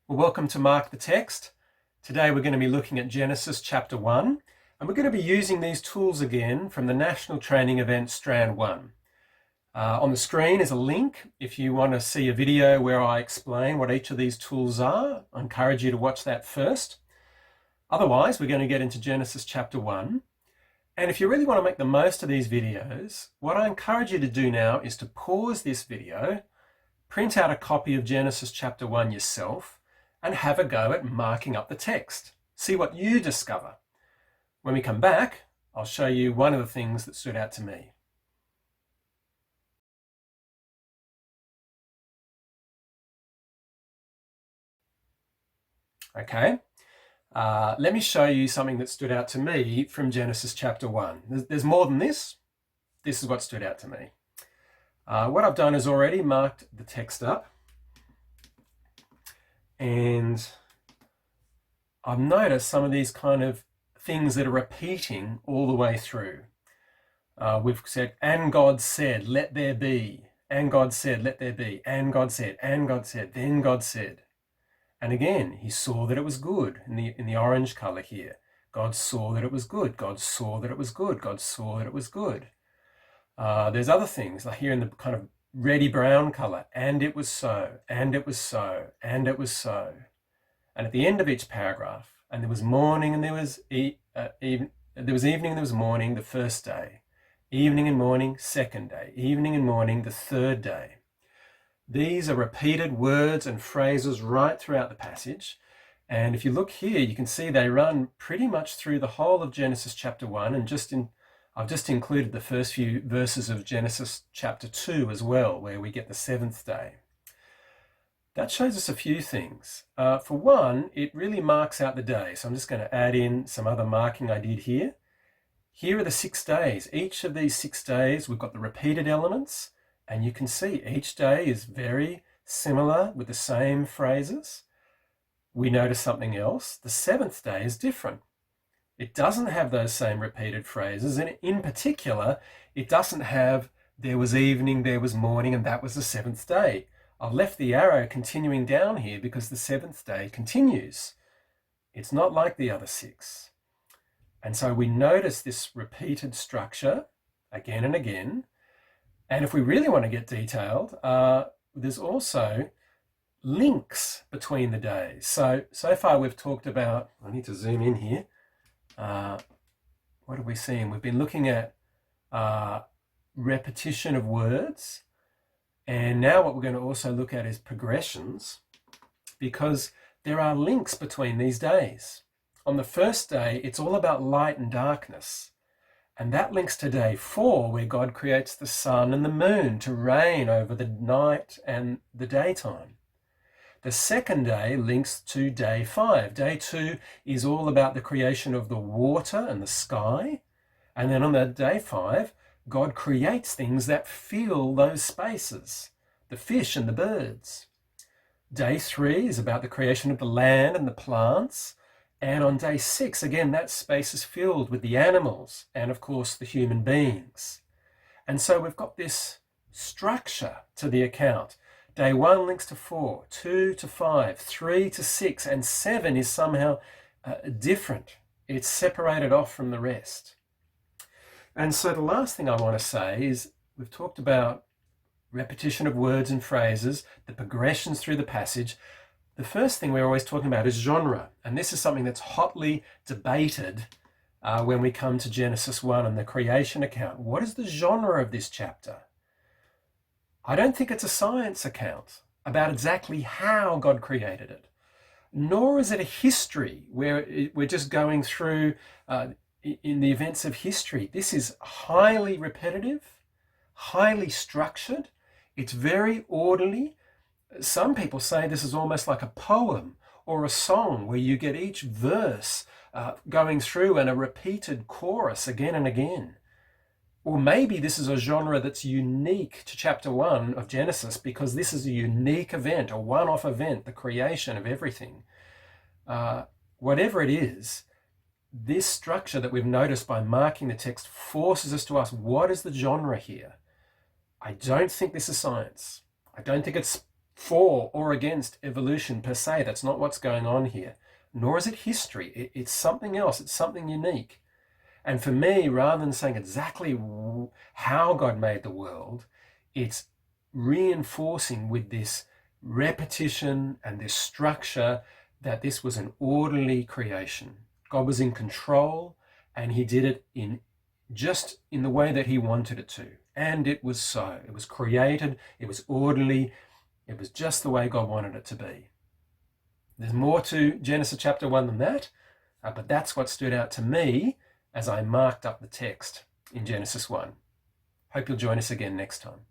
Well, welcome to Mark the Text. Today we're going to be looking at Genesis chapter 1, and we're going to be using these tools again from the National Training Event Strand 1. On the screen is a link if you want to see a video where I explain what each of these tools are. I encourage you to watch that first. Otherwise, we're going to get into Genesis chapter 1. And if you really want to make the most of these videos, what I encourage you to do now is to pause this video, print out a copy of Genesis chapter 1 yourself, and have a go at marking up the text. See what you discover. When we come back, I'll show you one of the things that stood out to me. Okay, let me show you something that stood out to me from Genesis chapter 1. There's more than this. This is what stood out to me. What I've done is already marked the text up. And I've noticed some of these kind of things that are repeating all the way through. We've said, and God said, let there be. And God said, let there be. And God said, and God said, then God said. And again, he saw that it was good in the orange color here. God saw that it was good. God saw that it was good. God saw that it was good. There's other things like here in the kind of reddy brown color, and it was so, and it was so, and it was so. And at the end of each paragraph, and there was morning and there was evening and there was morning the first day, evening and morning second day, evening and morning the third day. These are repeated words and phrases right throughout the passage. And if you look here, you can see they run pretty much through the whole of Genesis chapter 1, and I've just included the first few verses of Genesis chapter 2 as well, where we get the seventh day. That shows us a few things. For one, it really marks out the day. So I'm just going to add in some other marking I did here. Here are the 6 days. Each of these 6 days, we've got the repeated elements, and you can see each day is very similar with the same phrases. We notice something else. The seventh day is different. It doesn't have those same repeated phrases, and in particular, it doesn't have there was evening, there was morning, and that was the seventh day. I've left the arrow continuing down here because the seventh day continues. It's not like the other 6. And so we notice this repeated structure again and again. And if we really want to get detailed, there's also links between the days. So far we've talked about, I need to zoom in here. What are we seeing? We've been looking at repetition of words, and now what we're going to also look at is progressions, because there are links between these days. On the first day, it's all about light and darkness, and that links to day 4, where God creates the sun and the moon to reign over the night and the daytime. The second day links to day 5. Day 2 is all about the creation of the water and the sky. And then on the day 5, God creates things that fill those spaces, the fish and the birds. Day 3 is about the creation of the land and the plants. And on day 6, again, that space is filled with the animals and, of course, the human beings. And so we've got this structure to the account. Day 1 links to 4, 2 to 5, 3 to 6, and 7 is somehow different. It's separated off from the rest. And so the last thing I want to say is we've talked about repetition of words and phrases, the progressions through the passage. The first thing we're always talking about is genre, and this is something that's hotly debated when we come to Genesis 1 and the creation account. What is the genre of this chapter? I don't think it's a science account about exactly how God created it, nor is it a history where we're just going through in the events of history. This is highly repetitive, highly structured. It's very orderly. Some people say this is almost like a poem or a song where you get each verse going through and a repeated chorus again and again. Or maybe this is a genre that's unique to chapter 1 of Genesis because this is a unique event, a one-off event, the creation of everything. Whatever it is, this structure that we've noticed by marking the text forces us to ask, what is the genre here? I don't think this is science. I don't think it's for or against evolution per se. That's not what's going on here. Nor is it history. It's something else. It's something unique. And for me, rather than saying exactly how God made the world, it's reinforcing with this repetition and this structure that this was an orderly creation. God was in control, and he did it just in the way that he wanted it to. And it was so. It was created, it was orderly, it was just the way God wanted it to be. There's more to Genesis chapter 1 than that, but that's what stood out to me as I marked up the text in Genesis 1. Hope you'll join us again next time.